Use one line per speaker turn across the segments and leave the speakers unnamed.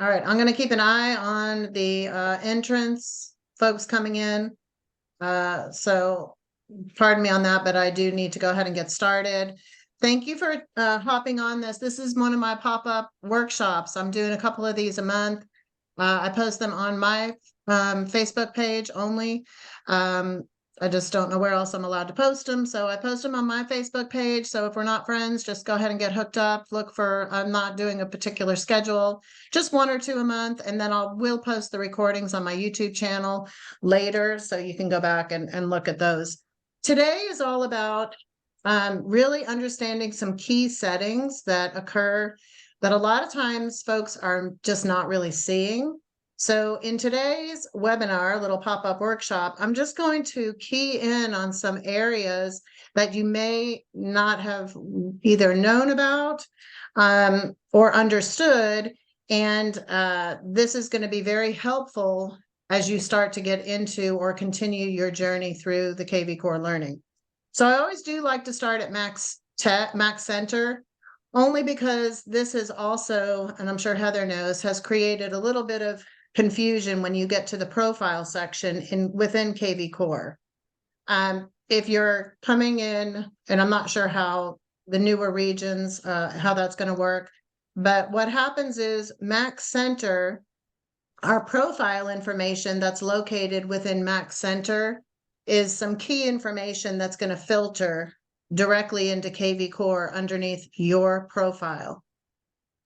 All right, I'm going to keep an eye on the entrance folks coming in. So pardon me on that, but I do need to go ahead and get started. Thank you for hopping on this. This is one of my pop-up workshops. I'm doing a couple of these a month. I post them on my Facebook page only. I just don't know where else I'm allowed to post them. So I post them on my Facebook page. So if we're not friends, just go ahead and get hooked up. Look for, I'm not doing a particular schedule, just one or two a month. And then will post the recordings on my YouTube channel later. So you can go back and look at those. Today is all about really understanding some key settings that occur that a lot of times folks are just not really seeing. So in today's webinar, little pop-up workshop, I'm just going to key in on some areas that you may not have either known about or understood. And this is going to be very helpful as you start to get into or continue your journey through the KvCore learning. So I always do like to start at Max Center, only because this is also, and I'm sure Heather knows, has created a little bit of confusion when you get to the profile section within KvCore. If you're coming in, and I'm not sure how the newer regions, how that's going to work, but what happens is Max Center, our profile information that's located within Max Center is some key information that's going to filter directly into KvCore underneath your profile.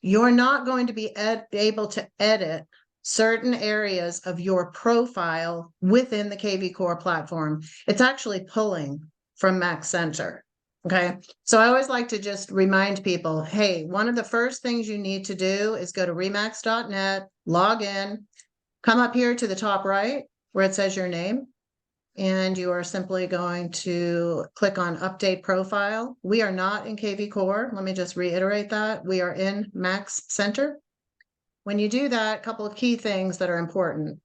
You're not going to be able to edit certain areas of your profile within the KvCore platform. It's actually pulling from Max Center. Okay, so I always like to just remind people, hey, one of the first things you need to do is go to remax.net, log in, come up here to the top right where it says your name, and you are simply going to click on Update Profile. We are not in KvCore. Let me just reiterate that. We are in Max Center. When you do that, a couple of key things that are important.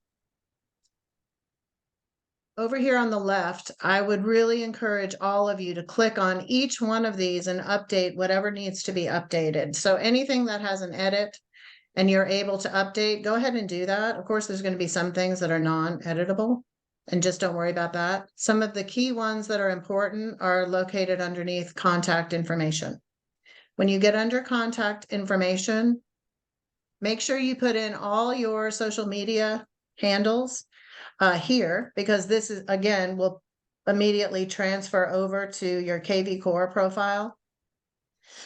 Over here on the left, I would really encourage all of you to click on each one of these and update whatever needs to be updated. So anything that has an edit and you're able to update, go ahead and do that. Of course, there's going to be some things that are non-editable, and just don't worry about that. Some of the key ones that are important are located underneath contact information. When you get under contact information, make sure you put in all your social media handles here, because this is, again, will immediately transfer over to your KvCore profile.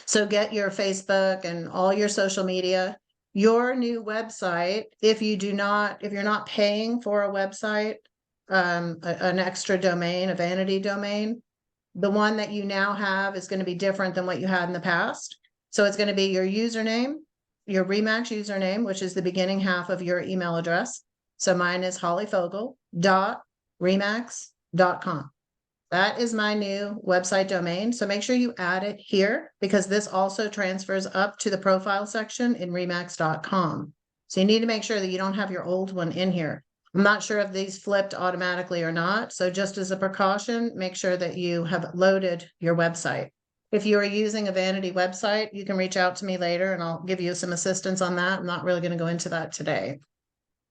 So get your Facebook and all your social media. Your new website, if you're not paying for a website, an extra domain, a vanity domain, the one that you now have is going to be different than what you had in the past. So it's going to be your username, your Remax username, which is the beginning half of your email address. So mine is hollyfogle.remax.com. That is my new website domain. So make sure you add it here, because this also transfers up to the profile section in remax.com. So you need to make sure that you don't have your old one in here. I'm not sure if these flipped automatically or not. So just as a precaution, make sure that you have loaded your website. If you are using a vanity website, you can reach out to me later and I'll give you some assistance on that. I'm not really going to go into that today.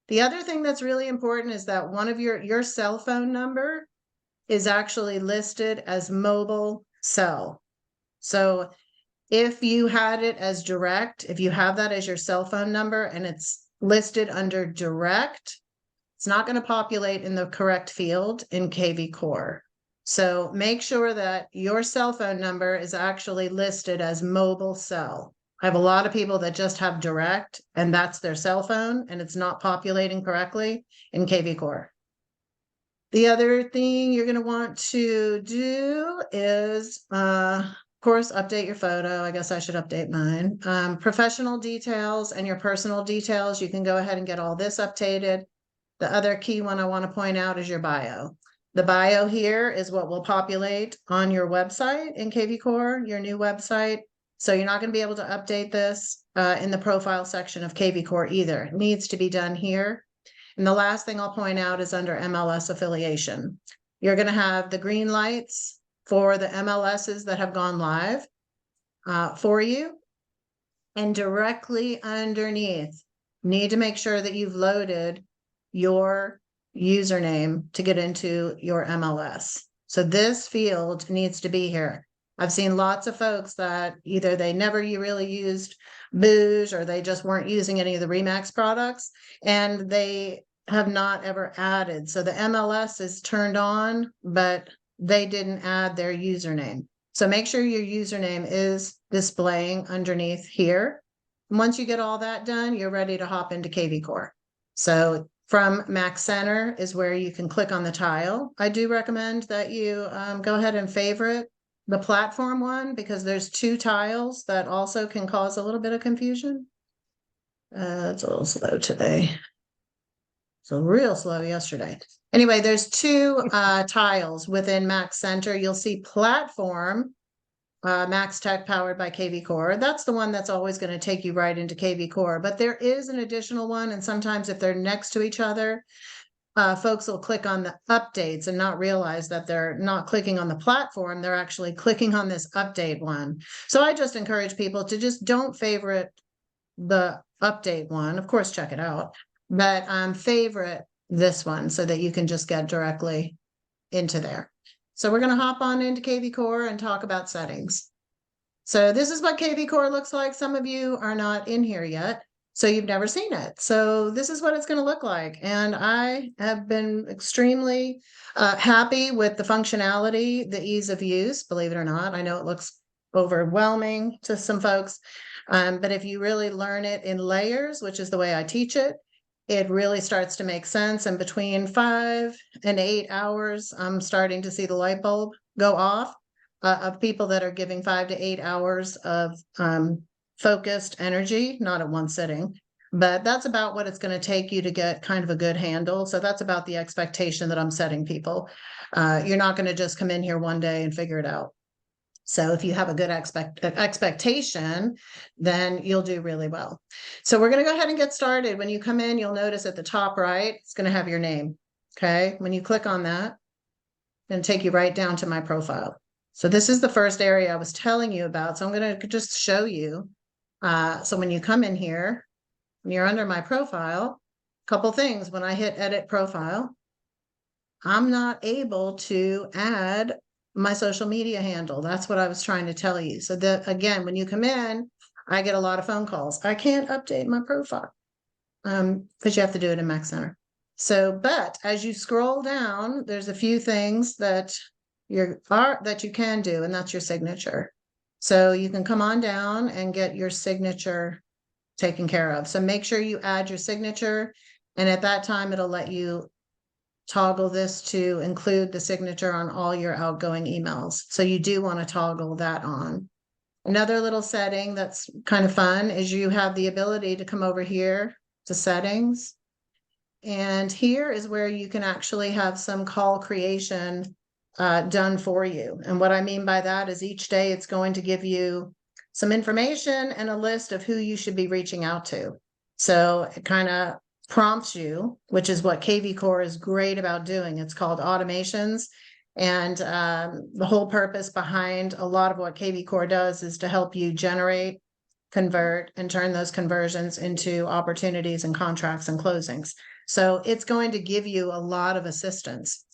The other thing that's really important is that one of your cell phone number is actually listed as mobile cell. So if you had it as direct, if you have that as your cell phone number and it's listed under direct, it's not going to populate in the correct field in KvCore. So make sure that your cell phone number is actually listed as mobile cell. I have a lot of people that just have direct and that's their cell phone and it's not populating correctly in KvCore. The other thing you're going to want to do is, of course, update your photo. I guess I should update mine. Professional details and your personal details. You can go ahead and get all this updated. The other key one I want to point out is your bio. The bio here is what will populate on your website in KvCore, your new website. So you're not going to be able to update this in the profile section of KvCore either. It needs to be done here. And the last thing I'll point out is under MLS affiliation. You're going to have the green lights for the MLSs that have gone live for you. And directly underneath need to make sure that you've loaded your username to get into your MLS. So this field needs to be here. I've seen lots of folks that either they never really used Booge or they just weren't using any of the Remax products and they have not ever added. So the MLS is turned on, but they didn't add their username. So make sure your username is displaying underneath here. Once you get all that done, you're ready to hop into KvCore. So from Max Center is where you can click on the tile. I do recommend that you go ahead and favorite the platform one because there's 2 tiles that also can cause a little bit of confusion. It's a little slow today. So real slow yesterday. Anyway, there's 2 tiles within Max Center. You'll see platform, Max Tech powered by KvCore. That's the one that's always going to take you right into KvCore. But there is an additional one. And sometimes if they're next to each other, folks will click on the updates and not realize that they're not clicking on the platform. They're actually clicking on this update one. So I just encourage people to just don't favorite the update one. Of course, check it out. But favorite this one so that you can just get directly into there. So we're going to hop on into KvCore and talk about settings. So this is what KvCore looks like. Some of you are not in here yet, so you've never seen it. So this is what it's going to look like. And I have been extremely happy with the functionality, the ease of use, believe it or not. I know it looks overwhelming to some folks, but if you really learn it in layers, which is the way I teach it, it really starts to make sense. And between 5 and 8 hours, I'm starting to see the light bulb go off of people that are giving 5 to 8 hours of focused energy, not at one sitting. But that's about what it's going to take you to get kind of a good handle. So that's about the expectation that I'm setting people. You're not going to just come in here one day and figure it out. So if you have a good expectation, then you'll do really well. So we're going to go ahead and get started. When you come in, you'll notice at the top right, it's going to have your name. Okay. When you click on that, it's going to take you right down to my profile. So this is the first area I was telling you about. So I'm going to just show you. So when you come in here, when you're under my profile, a couple things. When I hit edit profile, I'm not able to add my social media handle. That's what I was trying to tell you. So that again, when you come in, I get a lot of phone calls. I can't update my profile because you have to do it in Max Center. So, but as you scroll down, there's a few things that you can do, and that's your signature. So you can come on down and get your signature taken care of. So make sure you add your signature, and at that time, it'll let you toggle this to include the signature on all your outgoing emails. So you do want to toggle that on. Another little setting that's kind of fun is you have the ability to come over here to settings. And here is where you can actually have some call creation done for you. And what I mean by that is each day it's going to give you some information and a list of who you should be reaching out to. So it kind of prompts you, which is what KvCore is great about doing. It's called automations. And the whole purpose behind a lot of what KvCore does is to help you generate, convert, and turn those conversions into opportunities and contracts and closings. So it's going to give you a lot of assistance.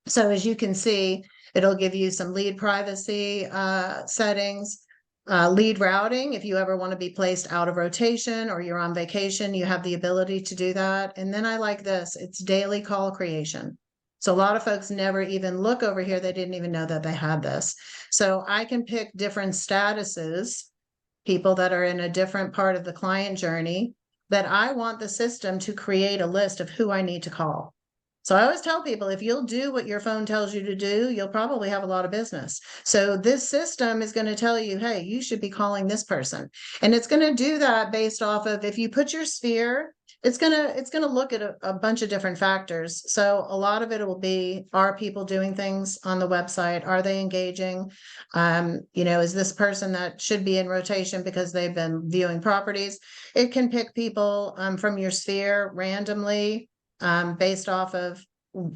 So as you can see, it'll give you some lead privacy settings, lead routing. If you ever want to be placed out of rotation or you're on vacation, you have the ability to do that. And then I like this, it's daily call creation. So a lot of folks never even look over here. They didn't even know that they had this. So I can pick different statuses, people that are in a different part of the client journey, that I want the system to create a list of who I need to call. So I always tell people, if you'll do what your phone tells you to do, you'll probably have a lot of business. So this system is going to tell you, hey, you should be calling this person. And it's going to do that based off of, if you put your sphere, it's going to look at a bunch of different factors. So a lot of it will be, are people doing things on the website? Are they engaging? Is this person that should be in rotation because they've been viewing properties? It can pick people from your sphere randomly, based off of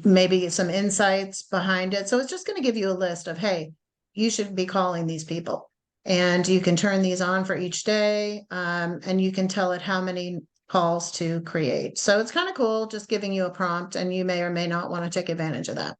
maybe some insights behind it. So it's just going to give you a list of, hey, you should be calling these people. And you can turn these on for each day, and you can tell it how many calls to create. So it's kind of cool, just giving you a prompt, and you may or may not want to take advantage of that.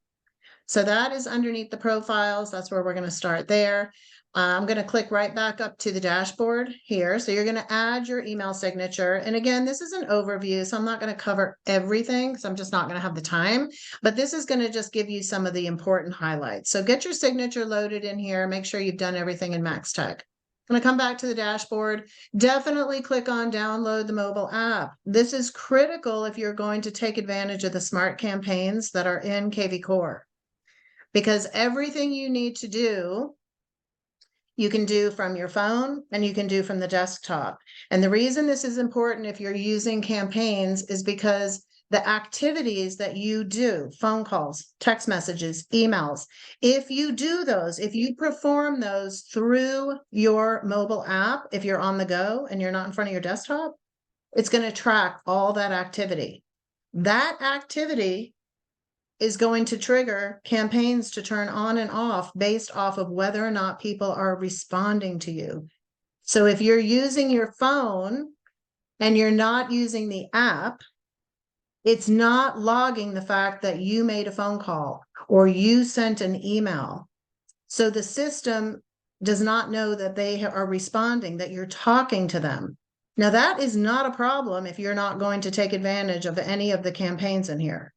So that is underneath the profiles. That's where we're going to start there. I'm going to click right back up to the dashboard here. So you're going to add your email signature. And again, this is an overview, so I'm not going to cover everything because I'm just not going to have the time. But this is going to just give you some of the important highlights. So get your signature loaded in here. Make sure you've done everything in MaxTech. I'm going to come back to the dashboard. Definitely click on download the mobile app. This is critical if you're going to take advantage of the smart campaigns that are in KvCore. Because everything you need to do, you can do from your phone and you can do from the desktop. And the reason this is important if you're using campaigns is because the activities that you do, phone calls, text messages, emails, if you do those, if you perform those through your mobile app, if you're on the go and you're not in front of your desktop, it's going to track all that activity. That activity is going to trigger campaigns to turn on and off based off of whether or not people are responding to you. So if you're using your phone and you're not using the app, it's not logging the fact that you made a phone call or you sent an email. So the system does not know that they are responding, that you're talking to them. Now, that is not a problem if you're not going to take advantage of any of the campaigns in here.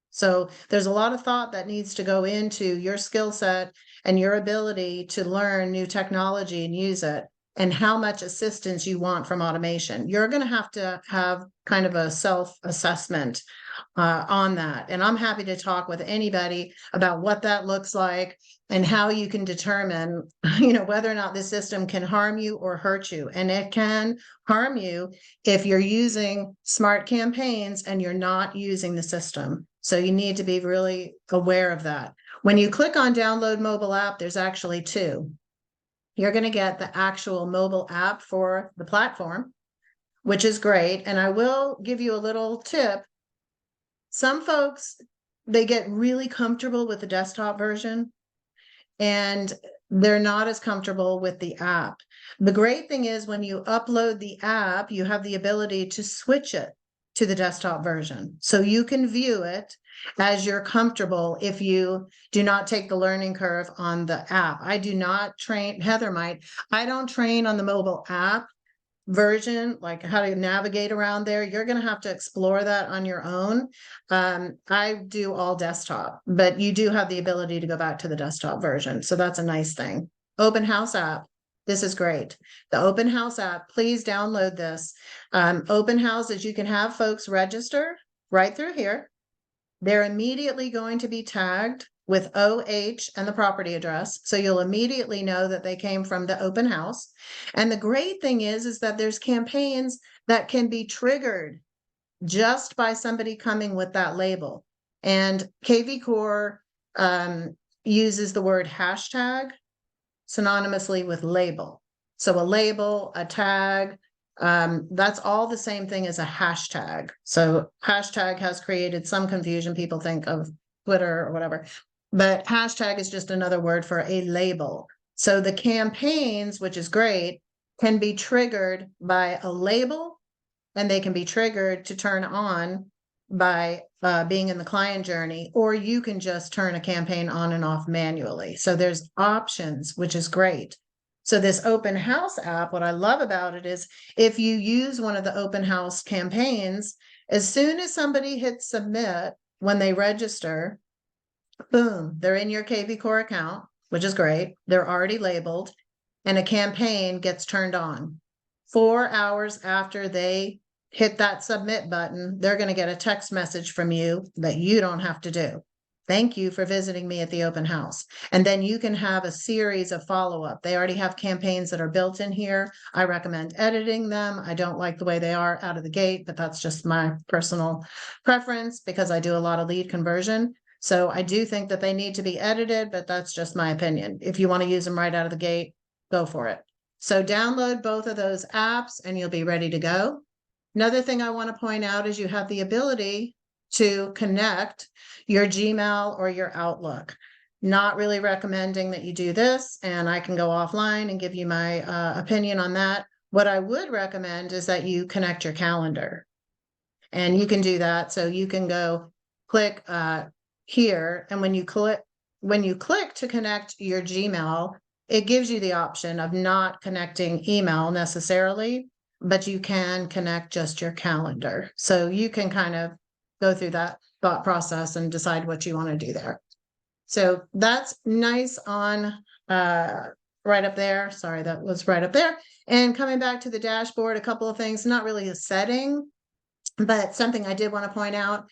So there's a lot of thought that needs to go into your skill set and your ability to learn new technology and use it, and how much assistance you want from automation. You're going to have kind of a self-assessment on that. And I'm happy to talk with anybody about what that looks like and how you can determine, whether or not this system can harm you or hurt you. And it can harm you if you're using smart campaigns and you're not using the system. So you need to be really aware of that. When you click on download mobile app, there's actually two. You're going to get the actual mobile app for the platform, which is great. And I will give you a little tip. Some folks, they get really comfortable with the desktop version and they're not as comfortable with the app. The great thing is when you upload the app, you have the ability to switch it to the desktop version. So you can view it as you're comfortable if you do not take the learning curve on the app. I do not train, Heather might, I don't train on the mobile app version, like how to navigate around there. You're going to have to explore that on your own. I do all desktop, but you do have the ability to go back to the desktop version. So that's a nice thing. Open House app. This is great. The Open House app, please download this. Open houses, you can have folks register right through here. They're immediately going to be tagged with OH and the property address. So you'll immediately know that they came from the open house. And the great thing is that there's campaigns that can be triggered just by somebody coming with that label. And KvCore uses the word hashtag synonymously with label. So a label, a tag, that's all the same thing as a hashtag. So hashtag has created some confusion. People think of Twitter or whatever, but hashtag is just another word for a label. So the campaigns, which is great, can be triggered by a label, and they can be triggered to turn on by being in the client journey, or you can just turn a campaign on and off manually. So there's options, which is great. So this Open House app, what I love about it is if you use one of the Open House campaigns, as soon as somebody hits submit, when they register, boom, they're in your KvCore account, which is great. They're already labeled, and a campaign gets turned on. 4 hours after they hit that submit button, they're going to get a text message from you that you don't have to do. Thank you for visiting me at the open house. And then you can have a series of follow-up. They already have campaigns that are built in here. I recommend editing them. I don't like the way they are out of the gate, but that's just my personal preference because I do a lot of lead conversion. So I do think that they need to be edited, but that's just my opinion. If you want to use them right out of the gate, go for it. So download both of those apps and you'll be ready to go. Another thing I want to point out is you have the ability to connect your Gmail or your Outlook. Not really recommending that you do this, and I can go offline and give you my opinion on that. What I would recommend is that you connect your calendar, and you can do that. So you can go click here, and when you click to connect your Gmail, it gives you the option of not connecting email necessarily, but you can connect just your calendar. So you can kind of go through that thought process and decide what you want to do there. So that's nice on right up there. Sorry, that was right up there. And coming back to the dashboard, a couple of things, not really a setting, but something I did want to point out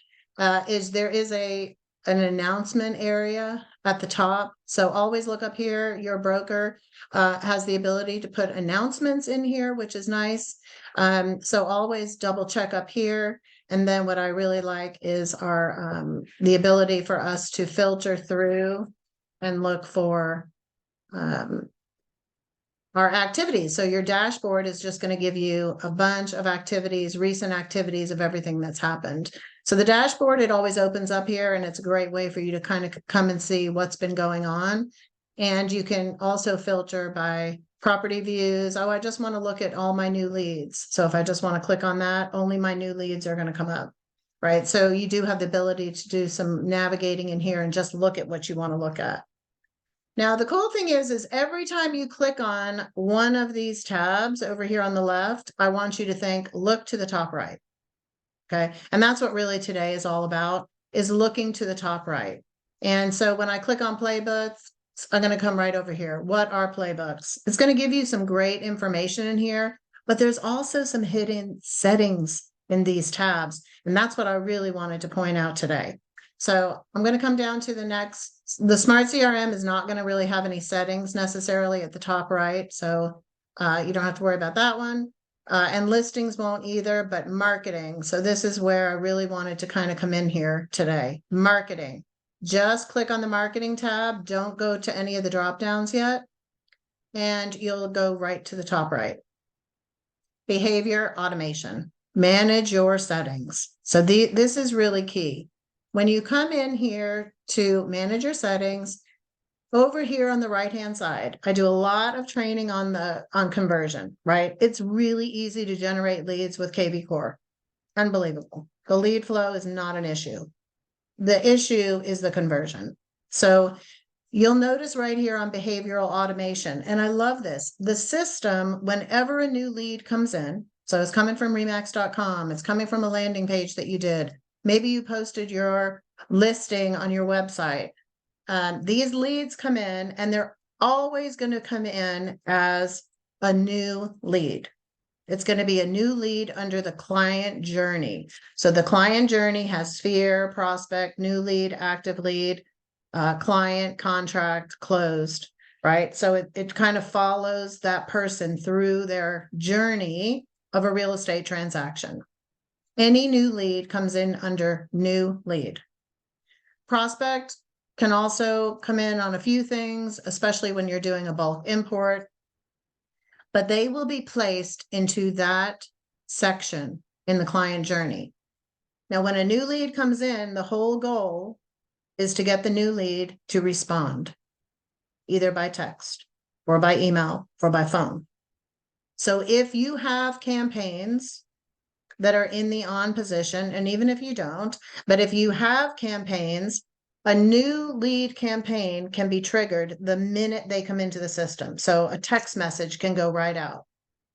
is there is an announcement area at the top. So always look up here. Your broker has the ability to put announcements in here, which is nice. So always double check up here. And then what I really like is our the ability for us to filter through and look for our activities. So your dashboard is just going to give you a bunch of activities, recent activities of everything that's happened. So the dashboard, it always opens up here, and it's a great way for you to kind of come and see what's been going on. And you can also filter by property views. Oh, I just want to look at all my new leads. So if I just want to click on that, only my new leads are going to come up, right? So you do have the ability to do some navigating in here and just look at what you want to look at. Now, the cool thing is every time you click on one of these tabs over here on the left, I want you to think, look to the top right. Okay. And that's what really today is all about, is looking to the top right. And so when I click on playbooks, I'm going to come right over here. What are playbooks? It's going to give you some great information in here, but there's also some hidden settings in these tabs. And that's what I really wanted to point out today. So I'm going to come down to the Smart CRM is not going to really have any settings necessarily at the top right. So you don't have to worry about that one. And listings won't either, but marketing. So this is where I really wanted to kind of come in here today. Marketing. Just click on the marketing tab. Don't go to any of the drop downs yet. And you'll go right to the top right. Behavior automation. Manage your settings. So this is really key. When you come in here to manage your settings, over here on the right-hand side, I do a lot of training on conversion, right? It's really easy to generate leads with KvCore. Unbelievable. The lead flow is not an issue. The issue is the conversion. So you'll notice right here on behavioral automation, and I love this, the system, whenever a new lead comes in, so it's coming from remax.com, it's coming from a landing page that you did, maybe you posted your listing on your website. These leads come in, and they're always going to come in as a new lead. It's going to be a new lead under the client journey. So the client journey has sphere, prospect, new lead, active lead, client, contract, closed, right? So it kind of follows that person through their journey of a real estate transaction. Any new lead comes in under new lead. Prospect can also come in on a few things, especially when you're doing a bulk import, but they will be placed into that section in the client journey. Now, when a new lead comes in, the whole goal is to get the new lead to respond, either by text or by email or by phone. So if you have campaigns that are in the on position, and even if you don't, but if you have campaigns, a new lead campaign can be triggered the minute they come into the system. So a text message can go right out.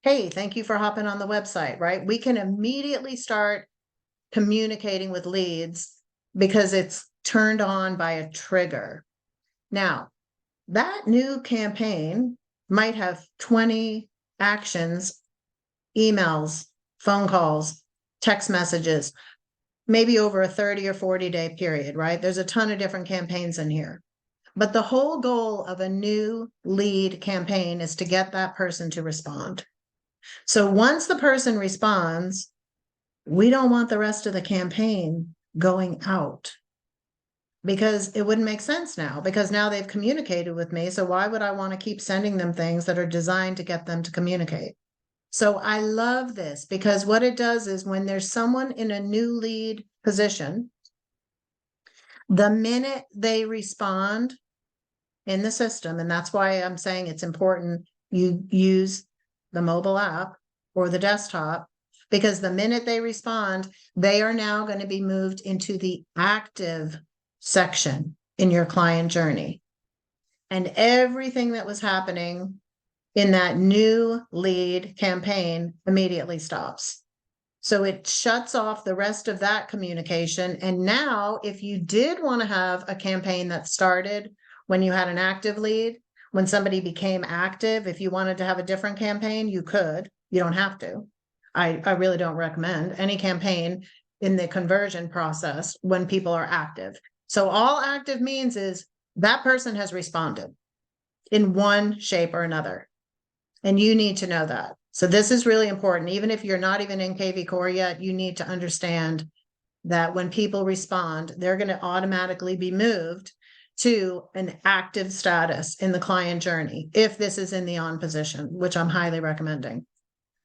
Hey, thank you for hopping on the website, right? We can immediately start communicating with leads because it's turned on by a trigger. Now, that new campaign might have 20 actions, emails, phone calls, text messages, maybe over a 30 or 40-day period, right? There's a ton of different campaigns in here. But the whole goal of a new lead campaign is to get that person to respond. So once the person responds, we don't want the rest of the campaign going out, because it wouldn't make sense now, because now they've communicated with me. So why would I want to keep sending them things that are designed to get them to communicate? So I love this, because what it does is when there's someone in a new lead position, the minute they respond in the system, and that's why I'm saying it's important you use the mobile app or the desktop, because the minute they respond, they are now going to be moved into the active section in your client journey. And everything that was happening in that new lead campaign immediately stops. So it shuts off the rest of that communication. And now, if you did want to have a campaign that started when you had an active lead, when somebody became active, if you wanted to have a different campaign, you could. You don't have to. I really don't recommend any campaign in the conversion process when people are active. So all active means is that person has responded in one shape or another. And you need to know that. So this is really important. Even if you're not even in KvCore yet, you need to understand that when people respond, they're going to automatically be moved to an active status in the client journey, if this is in the on position, which I'm highly recommending.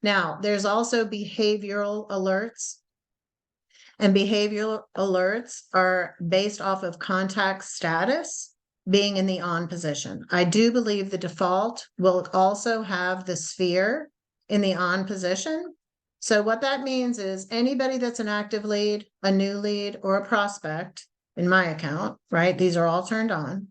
Now, there's also behavioral alerts. And behavioral alerts are based off of contact status being in the on position. I do believe the default will also have the sphere in the on position. So what that means is anybody that's an active lead, a new lead, or a prospect in my account, right? These are all turned on.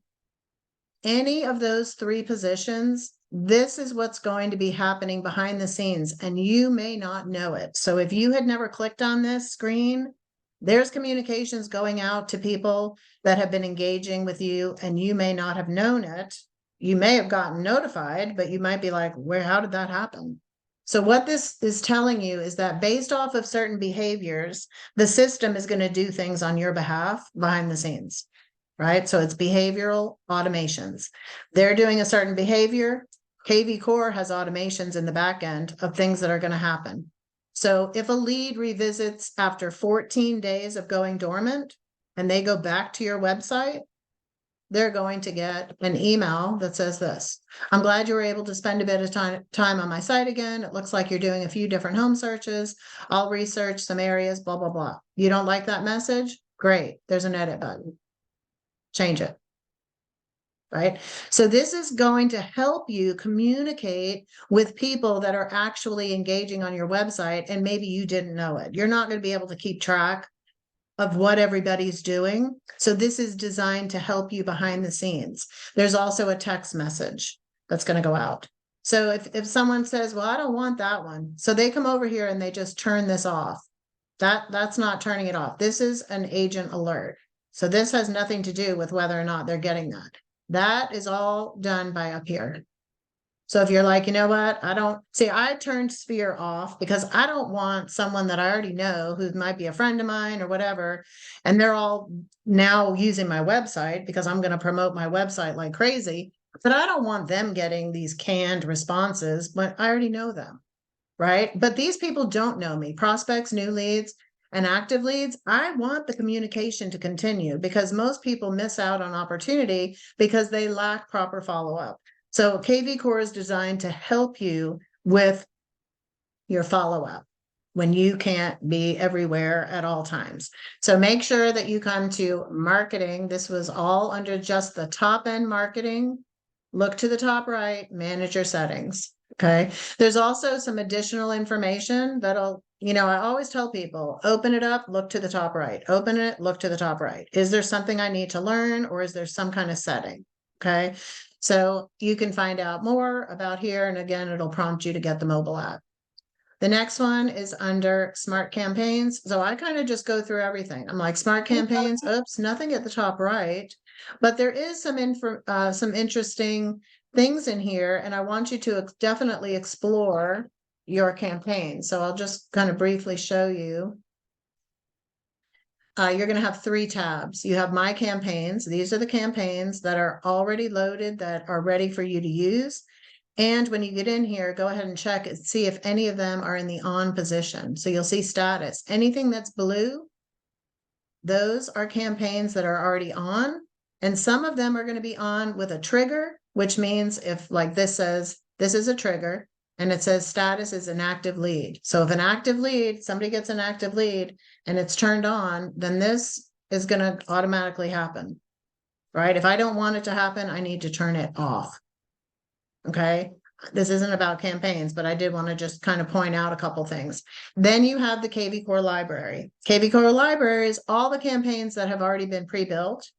Any of those three positions, this is what's going to be happening behind the scenes, and you may not know it. So if you had never clicked on this screen, there's communications going out to people that have been engaging with you, and you may not have known it. You may have gotten notified, but you might be like, how did that happen? So what this is telling you is that based off of certain behaviors, the system is going to do things on your behalf behind the scenes, right? So it's behavioral automations. They're doing a certain behavior. KvCore has automations in the back end of things that are going to happen. So if a lead revisits after 14 days of going dormant and they go back to your website, they're going to get an email that says this: I'm glad you were able to spend a bit of time on my site again. It looks like you're doing a few different home searches. I'll research some areas, blah, blah, blah. You don't like that message? Great. There's an edit button. Change it. Right? So this is going to help you communicate with people that are actually engaging on your website, and maybe you didn't know it. You're not going to be able to keep track of what everybody's doing. So this is designed to help you behind the scenes. There's also a text message that's going to go out. So if someone says, well, I don't want that one, so they come over here and they just turn this off. That's not turning it off. This is an agent alert. So this has nothing to do with whether or not they're getting that. That is all done by up here. So if you're like, you know what, I turned sphere off because I don't want someone that I already know who might be a friend of mine or whatever, and they're all now using my website because I'm going to promote my website like crazy, but I don't want them getting these canned responses, but I already know them, right? But these people don't know me. Prospects, new leads, and active leads, I want the communication to continue because most people miss out on opportunity because they lack proper follow-up. So KvCore is designed to help you with your follow-up when you can't be everywhere at all times. So make sure that you come to marketing. This was all under just the top end marketing. Look to the top right, manage your settings. Okay. There's also some additional information that'll, I always tell people, open it up, look to the top right, open it, look to the top right. Is there something I need to learn, or is there some kind of setting? Okay. So you can find out more about here. And again, it'll prompt you to get the mobile app. The next one is under smart campaigns. So I kind of just go through everything. I'm like, smart campaigns, oops, nothing at the top right, but there is some interesting things in here. And I want you to definitely explore your campaign. So I'll just kind of briefly show you. You're going to have 3 tabs. You have my campaigns. These are the campaigns that are already loaded that are ready for you to use. And when you get in here, go ahead and check and see if any of them are in the on position. So you'll see status. Anything that's blue, those are campaigns that are already on. And some of them are going to be on with a trigger, which means if like this says, this is a trigger, and it says status is an active lead. So if an active lead, somebody gets an active lead and it's turned on, then this is going to automatically happen, right? If I don't want it to happen, I need to turn it off. Okay. This isn't about campaigns, but I did want to just kind of point out a couple things. Then you have the KvCore library. KvCore library is all the campaigns that have already been pre-built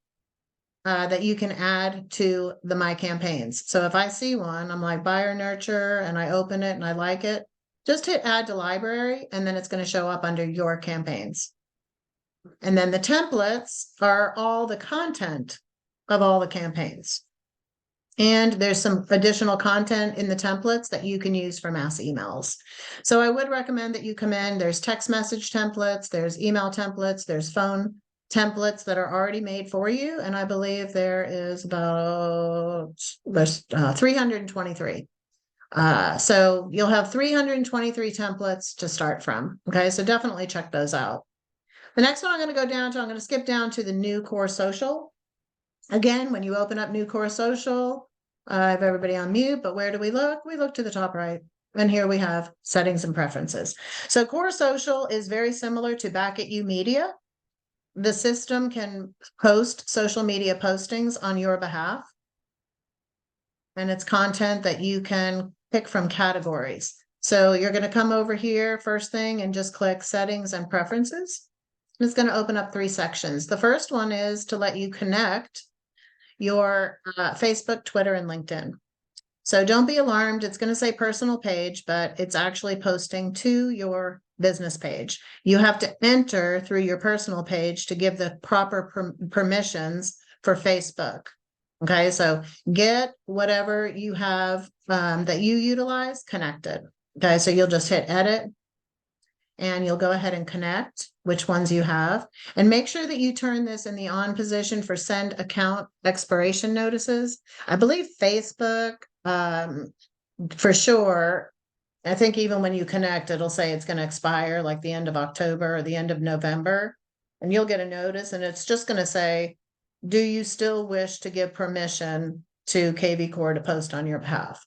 that you can add to the My Campaigns. So if I see one, I'm like buyer nurture and I open it and I like it, just hit add to library and then it's going to show up under your campaigns. And then the templates are all the content of all the campaigns. And there's some additional content in the templates that you can use for mass emails. So I would recommend that you come in. There's text message templates, there's email templates, there's phone templates that are already made for you. And I believe there is about, there's 323. So you'll have 323 templates to start from. Okay, so definitely check those out. The next one I'm going to go down to, I'm going to skip down to the new Core Social. Again, when you open up new Core Social, I have everybody on mute, but where do we look? We look to the top right. And here we have settings and preferences. So Core Social is very similar to Back at You Media. The system can post social media postings on your behalf. And it's content that you can pick from categories. So you're going to come over here first thing and just click settings and preferences. And it's going to open up 3 sections. The first one is to let you connect your Facebook, Twitter, and LinkedIn. So don't be alarmed. It's going to say personal page, but it's actually posting to your business page. You have to enter through your personal page to give the proper permissions for Facebook. Okay, so get whatever you have that you utilize connected. Okay, so you'll just hit edit and you'll go ahead and connect which ones you have, and make sure that you turn this in the on position for send account expiration notices. I believe Facebook, for sure, I think even when you connect, it'll say it's going to expire like the end of October or the end of November, and you'll get a notice and it's just going to say, do you still wish to give permission to KvCore to post on your behalf?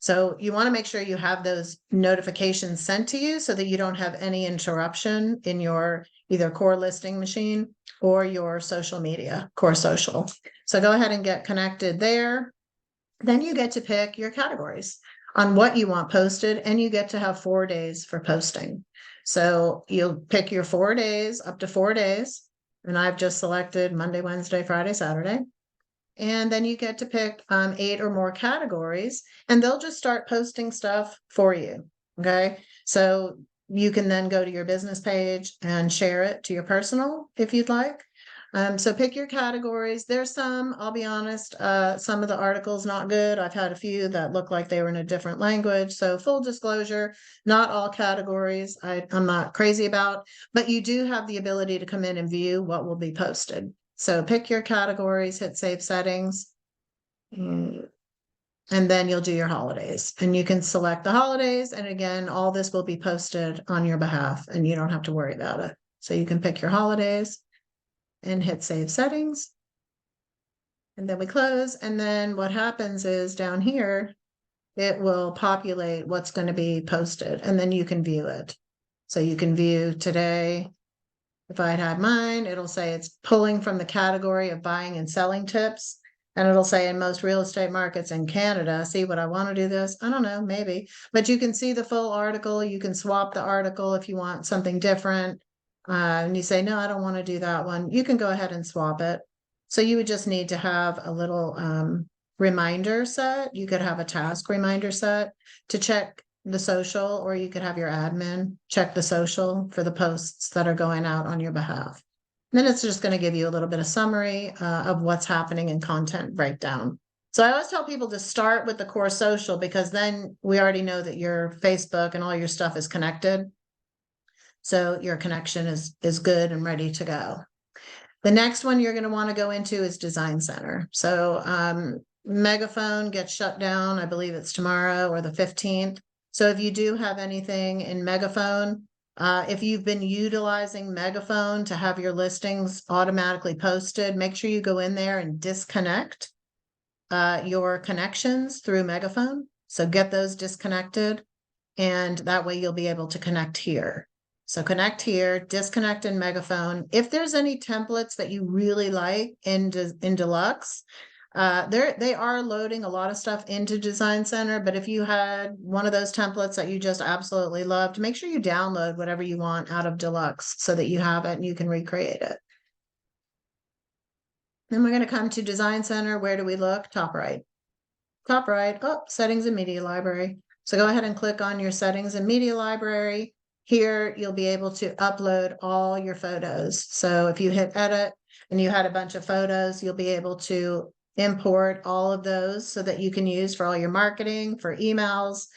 So you want to make sure you have those notifications sent to you so that you don't have any interruption in your either core listing machine or your social media, Core Social. So go ahead and get connected there. Then you get to pick your categories on what you want posted, and you get to have 4 days for posting. So you'll pick your 4 days, up to 4 days. And I've just selected Monday, Wednesday, Friday, Saturday. And then you get to pick 8 or more categories, and they'll just start posting stuff for you. Okay, so you can then go to your business page and share it to your personal if you'd like. So pick your categories. There's some, I'll be honest, some of the articles not good. I've had a few that look like they were in a different language. So full disclosure, not all categories I'm not crazy about, but you do have the ability to come in and view what will be posted. So pick your categories, hit save settings, and then you'll do your holidays. And you can select the holidays. And again, all this will be posted on your behalf and you don't have to worry about it. So you can pick your holidays and hit save settings. And then we close. And then what happens is down here, it will populate what's going to be posted and then you can view it. So you can view today. If I had mine, it'll say it's pulling from the category of buying and selling tips. And it'll say in most real estate markets in Canada, see what I want to do this? I don't know, maybe. But you can see the full article. You can swap the article if you want something different. And you say, no, I don't want to do that one. You can go ahead and swap it. So you would just need to have a little reminder set. You could have a task reminder set to check the social, or you could have your admin check the social for the posts that are going out on your behalf. And then it's just going to give you a little bit of summary of what's happening in content breakdown. So I always tell people to start with the Core Social because then we already know that your Facebook and all your stuff is connected. So your connection is good and ready to go. The next one you're going to want to go into is Design Center. So Megaphone gets shut down. I believe it's tomorrow or the 15th. So if you do have anything in Megaphone, if you've been utilizing Megaphone to have your listings automatically posted, make sure you go in there and disconnect your connections through Megaphone. So get those disconnected, and that way you'll be able to connect here. So connect here, disconnect in Megaphone. If there's any templates that you really like in Deluxe, They are loading a lot of stuff into Design Center, but if you had one of those templates that you just absolutely loved, make sure you download whatever you want out of Deluxe so that you have it and you can recreate it. Then we're going to come to Design Center. Where do we look? Top right. Top right. Oh, Settings and Media Library. So go ahead and click on your Settings and Media Library. Here, you'll be able to upload all your photos. So if you hit Edit and you had a bunch of photos, you'll be able to import all of those so that you can use for all your marketing, for emails,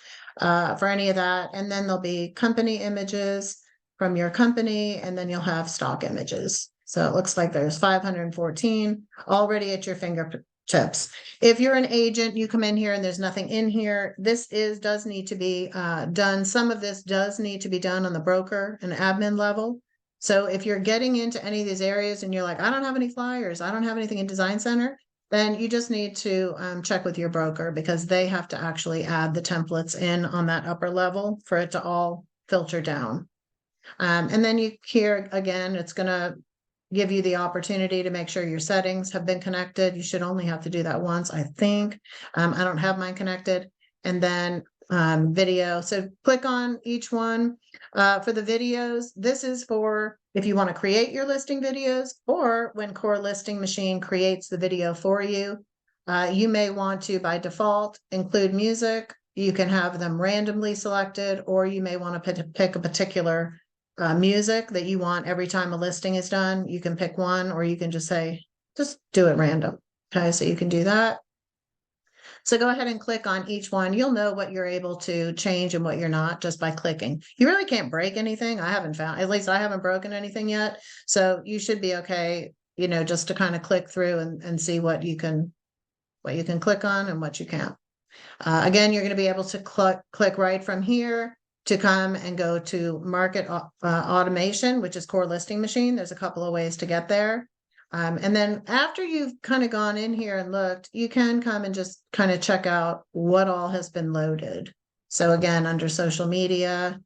for any of that. And then there'll be company images from your company, and then you'll have stock images. So it looks like there's 514 already at your fingertips. If you're an agent, you come in here and there's nothing in here. This does need to be done. Some of this does need to be done on the broker and admin level. So if you're getting into any of these areas and you're like, I don't have any flyers, I don't have anything in Design Center, then you just need to check with your broker, because they have to actually add the templates in on that upper level for it to all filter down. And then you here again, it's going to give you the opportunity to make sure your settings have been connected. You should only have to do that once, I think. I don't have mine connected. And then video. So click on each one. For the videos, this is for if you want to create your listing videos, or when Core Listing Machine creates the video for you. You may want to, by default, include music. You can have them randomly selected, or you may want to pick a particular music that you want every time a listing is done. You can pick one, or you can just say, just do it random. Okay, so you can do that. So go ahead and click on each one. You'll know what you're able to change and what you're not just by clicking. You really can't break anything. I haven't found, at least I haven't broken anything yet. So you should be okay, you know, just to kind of click through and see what you can click on and what you can't. Again, you're going to be able to click right from here to come and go to market automation, which is Core Listing Machine. There's a couple of ways to get there. And then after you've kind of gone in here and looked, you can come and just kind of check out what all has been loaded. So again, under social media,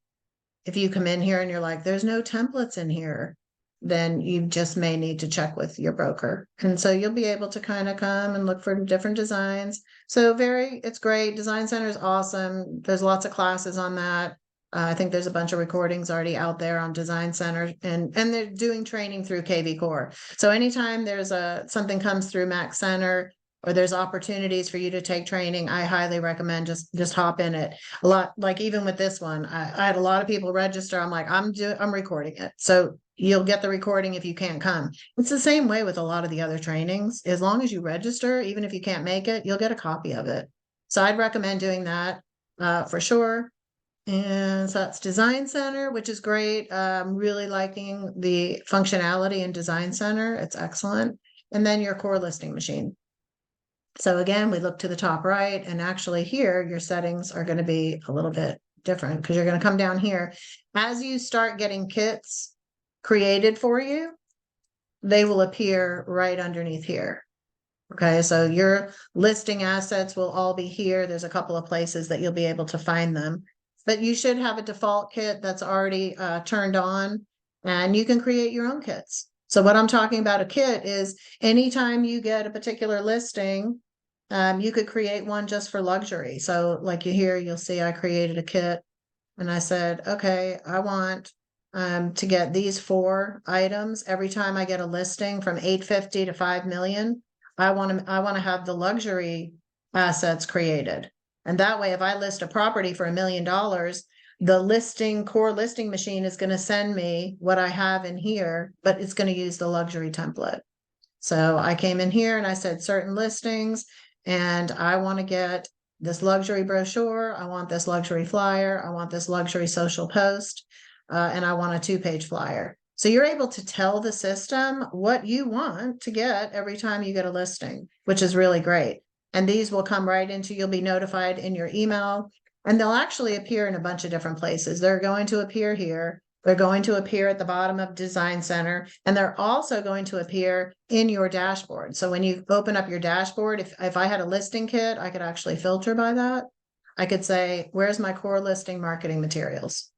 if you come in here and you're like, there's no templates in here, then you just may need to check with your broker. And so you'll be able to kind of come and look for different designs. So it's great. Design Center is awesome. There's lots of classes on that. I think there's a bunch of recordings already out there on Design Center, and they're doing training through KvCore. So anytime there's something comes through Max Center, or there's opportunities for you to take training, I highly recommend just hop in it. A lot, like even with this one, I had a lot of people register. I'm like, I'm recording it. So you'll get the recording if you can't come. It's the same way with a lot of the other trainings. As long as you register, even if you can't make it, you'll get a copy of it. So I'd recommend doing that for sure. And so that's Design Center, which is great. I'm really liking the functionality in Design Center. It's excellent. And then your Core Listing Machine. So again, we look to the top right, and actually here, your settings are going to be a little bit different, because you're going to come down here. As you start getting kits created for you, they will appear right underneath here. Okay, so your listing assets will all be here. There's a couple of places that you'll be able to find them. But you should have a default kit that's already turned on, and you can create your own kits. So what I'm talking about a kit is anytime you get a particular listing, you could create one just for luxury. So like you'll see I created a kit, and I said, okay, I want to get these 4 items every time I get a listing from 850 to 5 million. I want to have the luxury assets created. And that way, if I list a property for $1 million, the Core Listing Machine is going to send me what I have in here, but it's going to use the luxury template. So I came in here and I said certain listings, and I want to get this luxury brochure. I want this luxury flyer. I want this luxury social post, and I want a 2-page flyer. So you're able to tell the system what you want to get every time you get a listing, which is really great. And these will come right into, you'll be notified in your email, and they'll actually appear in a bunch of different places. They're going to appear here. They're going to appear at the bottom of Design Center, and they're also going to appear in your dashboard. So when you open up your dashboard, if I had a listing kit, I could actually filter by that. I could say, where's my core listing marketing materials?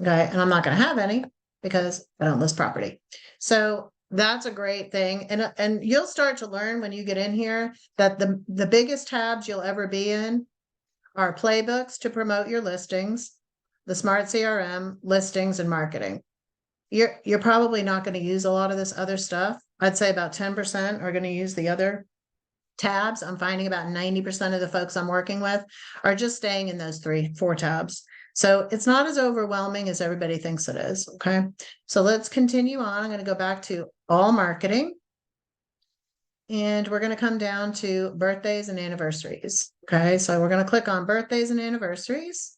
Okay, and I'm not going to have any because I don't list property. So That's a great thing. And you'll start to learn when you get in here that the biggest tabs you'll ever be in are playbooks to promote your listings, the smart CRM, listings, and marketing. You're probably not going to use a lot of this other stuff. I'd say about 10% are going to use the other tabs. I'm finding about 90% of the folks I'm working with are just staying in those 3-4 tabs. So it's not as overwhelming as everybody thinks it is. Okay. So let's continue on. I'm going to go back to all marketing. And we're going to come down to birthdays and anniversaries. Okay. So we're going to click on birthdays and anniversaries.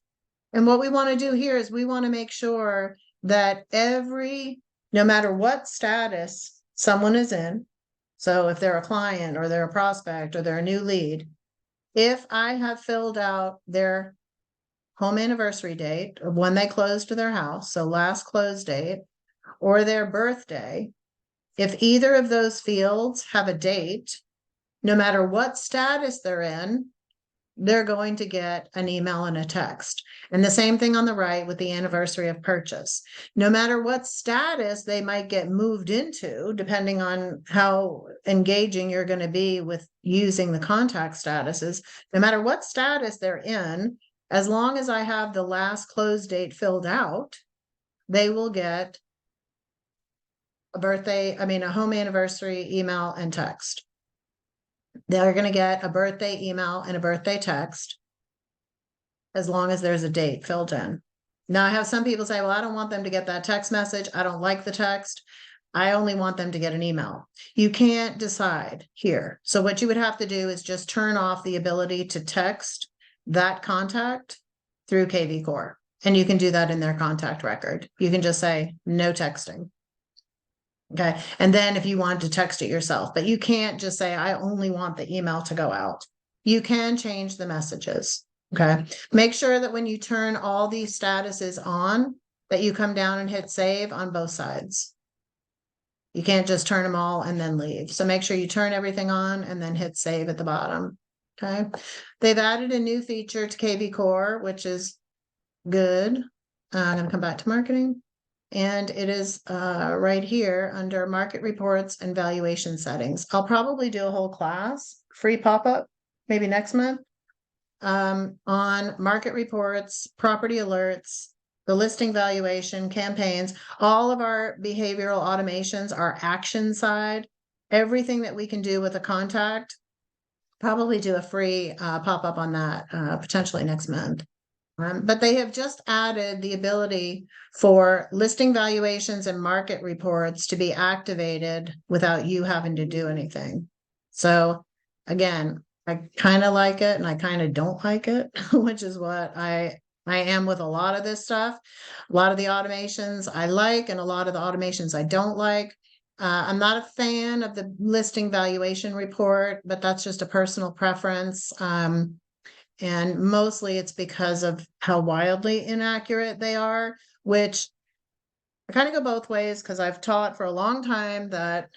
And what we want to do here is we want to make sure that no matter what status someone is in, so if they're a client or they're a prospect or they're a new lead, if I have filled out their home anniversary date of when they closed their house, so last close date, or their birthday, if either of those fields have a date, no matter what status they're in, they're going to get an email and a text. And the same thing on the right with the anniversary of purchase. No matter what status they might get moved into, depending on how engaging you're going to be with using the contact statuses, no matter what status they're in, as long as I have the last close date filled out, they will get a home anniversary email and text. They're going to get a birthday email and a birthday text as long as there's a date filled in. Now, I have some people say, well, I don't want them to get that text message. I don't like the text. I only want them to get an email. You can't decide here. So what you would have to do is just turn off the ability to text that contact through KvCore. And you can do that in their contact record. You can just say no texting. Okay. And then if you want to text it yourself, but you can't just say, I only want the email to go out. You can change the messages. Okay. Make sure that when you turn all these statuses on, that you come down and hit save on both sides. You can't just turn them all and then leave. So make sure you turn everything on and then hit save at the bottom. Okay. They've added a new feature to KvCore, which is good. I'm going to come back to marketing. And it is right here under market reports and valuation settings. I'll probably do a whole class, free pop-up, maybe next month, on market reports, property alerts, the listing valuation, campaigns, all of our behavioral automations, our action side, everything that we can do with a contact. Probably do a free pop-up on that potentially next month. But they have just added the ability for listing valuations and market reports to be activated without you having to do anything. So again, I kind of like it and I kind of don't like it, which is what I am with a lot of this stuff. A lot of the automations I like and a lot of the automations I don't like. I'm not a fan of the listing valuation report, but that's just a personal preference. And mostly it's because of how wildly inaccurate they are, which I kind of go both ways because I've taught for a long time that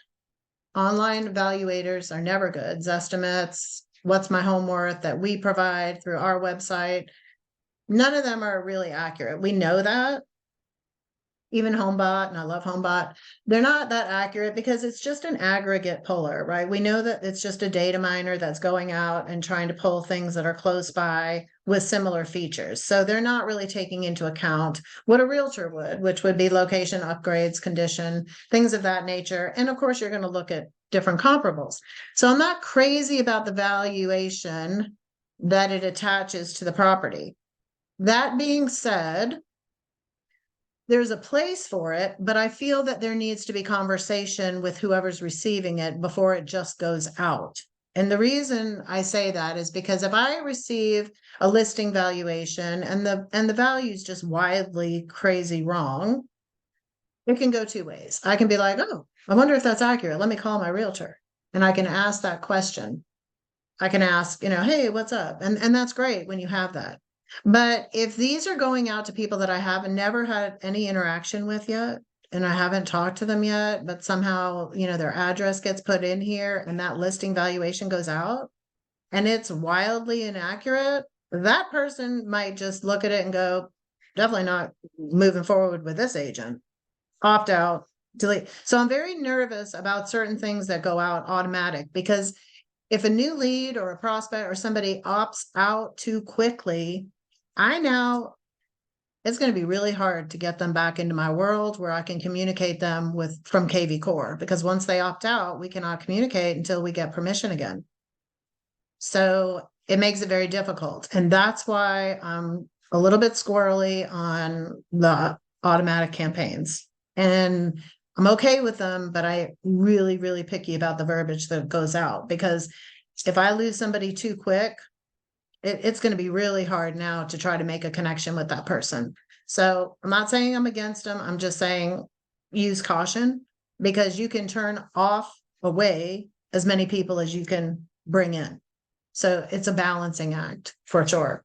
online evaluators are never good. Zestimates, what's my home worth that we provide through our website, none of them are really accurate. We know that. Even HomeBot, and I love HomeBot, they're not that accurate because it's just an aggregate puller, right? We know that it's just a data miner that's going out and trying to pull things that are close by with similar features. So they're not really taking into account what a realtor would, which would be location, upgrades, condition, things of that nature. And of course, you're going to look at different comparables. So I'm not crazy about the valuation that it attaches to the property. That being said, there's a place for it, but I feel that there needs to be conversation with whoever's receiving it before it just goes out. And the reason I say that is because if I receive a listing valuation and the value is just wildly crazy wrong, it can go two ways. I can be like, oh, I wonder if that's accurate. Let me call my realtor. And I can ask that question. I can ask, hey, what's up? And that's great when you have that. But if these are going out to people that I haven't never had any interaction with yet, and I haven't talked to them yet, but somehow, their address gets put in here and that listing valuation goes out and it's wildly inaccurate, that person might just look at it and go, definitely not moving forward with this agent. Opt out, delete. So I'm very nervous about certain things that go out automatic, because if a new lead or a prospect or somebody opts out too quickly, it's going to be really hard to get them back into my world where I can communicate them from KvCore, because once they opt out, we cannot communicate until we get permission again. So it makes it very difficult. And that's why I'm a little bit squirrely on the automatic campaigns. And I'm okay with them, but I really, really picky about the verbiage that goes out, because if I lose somebody too quick, it's going to be really hard now to try to make a connection with that person. So I'm not saying I'm against them. I'm just saying use caution, because you can turn off away as many people as you can bring in. So it's a balancing act for sure.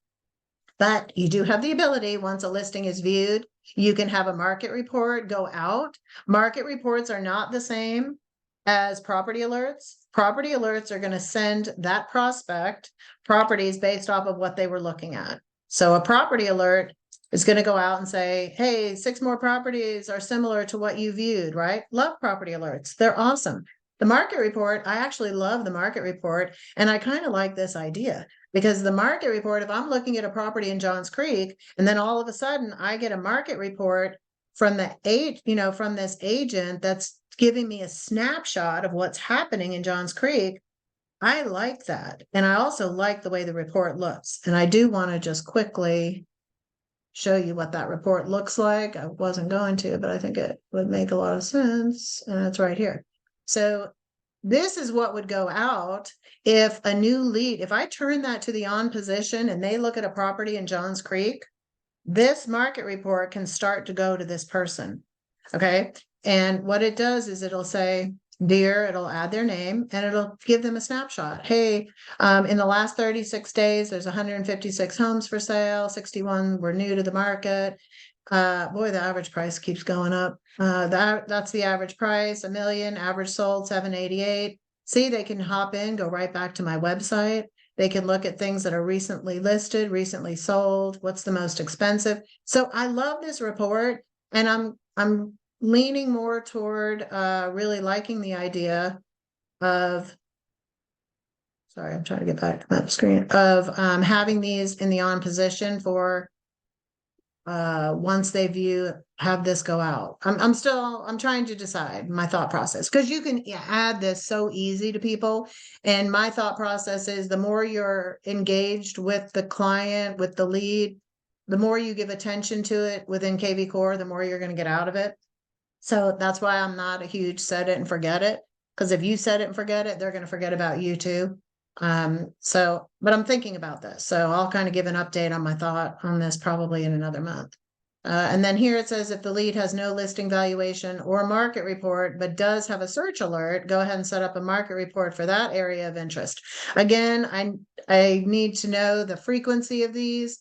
But you do have the ability, once a listing is viewed, you can have a market report go out. Market reports are not the same as property alerts. Property alerts are going to send that prospect properties based off of what they were looking at. So a property alert is going to go out and say, hey, 6 more properties are similar to what you viewed, right? Love property alerts. They're awesome. The market report, I actually love the market report. And I kind of like this idea, because the market report, if I'm looking at a property in Johns Creek, and then all of a sudden I get a market report from from this agent that's giving me a snapshot of what's happening in Johns Creek, I like that. And I also like the way the report looks. And I do want to just quickly show you what that report looks like. I wasn't going to, but I think it would make a lot of sense. And it's right here. So this is what would go out if a new lead, if I turn that to the on position and they look at a property in Johns Creek, this market report can start to go to this person. Okay. And what it does is it'll say, dear, it'll add their name and it'll give them a snapshot. Hey, in the last 36 days, there's 156 homes for sale, 61 were new to the market. Boy, the average price keeps going up. That's the average price, $1 million, average sold 788. See, they can hop in, go right back to my website. They can look at things that are recently listed, recently sold, what's the most expensive. So I love this report, and I'm leaning more toward really liking the idea of, sorry, I'm trying to get back to that screen, of having these in the on position for once they view, have this go out. I'm trying to decide my thought process, because you can add this so easy to people. And my thought process is, the more you're engaged with the client, with the lead, the more you give attention to it within KvCore, the more you're going to get out of it. So that's why I'm not a huge set it and forget it, because if you set it and forget it, they're going to forget about you too. But I'm thinking about this. So I'll kind of give an update on my thought on this probably in another month. And then here it says, if the lead has no listing valuation or market report, but does have a search alert, go ahead and set up a market report for that area of interest. Again, I need to know the frequency of these.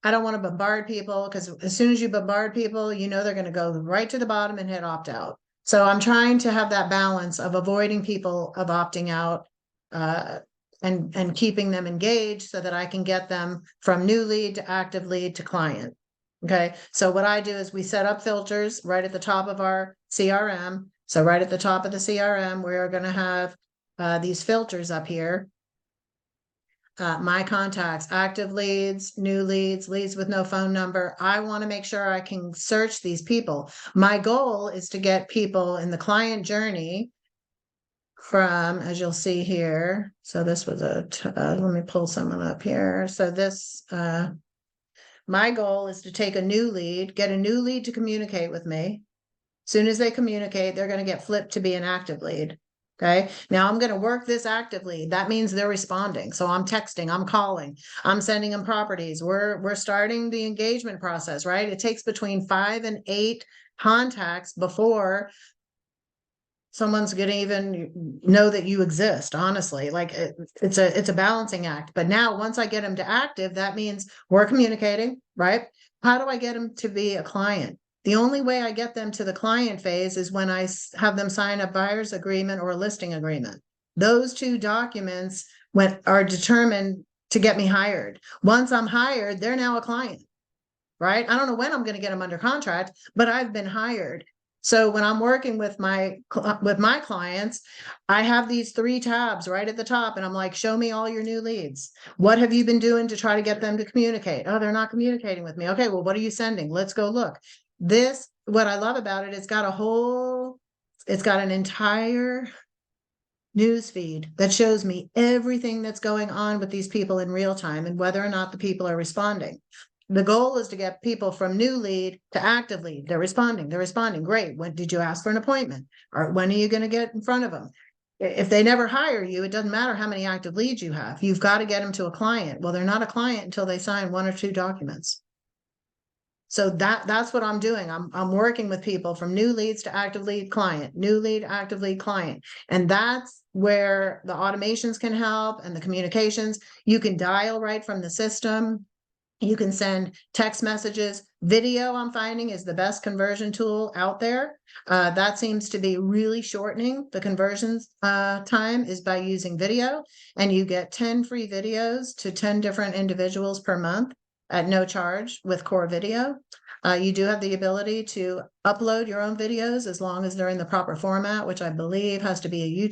I don't want to bombard people, because as soon as you bombard people, they're going to go right to the bottom and hit opt out. So I'm trying to have that balance of avoiding people of opting out, and keeping them engaged so that I can get them from new lead to active lead to client. Okay. So what I do is we set up filters right at the top of our CRM. So right at the top of the CRM, we're going to have these filters up here. My contacts, active leads, new leads, leads with no phone number. I want to make sure I can search these people. My goal is to get people in the client journey from, as you'll see here. So this was let me pull someone up here. So this, my goal is to take a new lead, get a new lead to communicate with me. As soon as they communicate, they're going to get flipped to be an active lead. Okay. Now I'm going to work this actively. That means they're responding. So I'm texting, I'm calling, I'm sending them properties. We're starting the engagement process, right? It takes between 5 and 8 contacts before someone's going to even know that you exist. Honestly, like it's a balancing act. But now once I get them to active, that means we're communicating, right? How do I get them to be a client? The only way I get them to the client phase is when I have them sign a buyer's agreement or a listing agreement. Those 2 documents are determined to get me hired. Once I'm hired, they're now a client, right? I don't know when I'm going to get them under contract, but I've been hired. So when I'm working with my clients, I have these 3 tabs right at the top, and I'm like, show me all your new leads. What have you been doing to try to get them to communicate? Oh, they're not communicating with me. Okay, well, what are you sending? Let's go look. This, what I love about it, it's got an entire news feed that shows me everything that's going on with these people in real time and whether or not the people are responding. The goal is to get people from new lead to active lead. They're responding. Great. When did you ask for an appointment? Or when are you going to get in front of them? If they never hire you, it doesn't matter how many active leads you have. You've got to get them to a client. Well, they're not a client until they sign 1 or 2 documents. So that's what I'm doing. I'm working with people from new leads to active lead client, new lead, active lead client. And that's where the automations can help and the communications. You can dial right from the system. You can send text messages. Video, I'm finding, is the best conversion tool out there. That seems to be really shortening the conversions time is by using video. And you get 10 free videos to 10 different individuals per month at no charge with Core Video. You do have the ability to upload your own videos as long as they're in the proper format, which I believe has to be a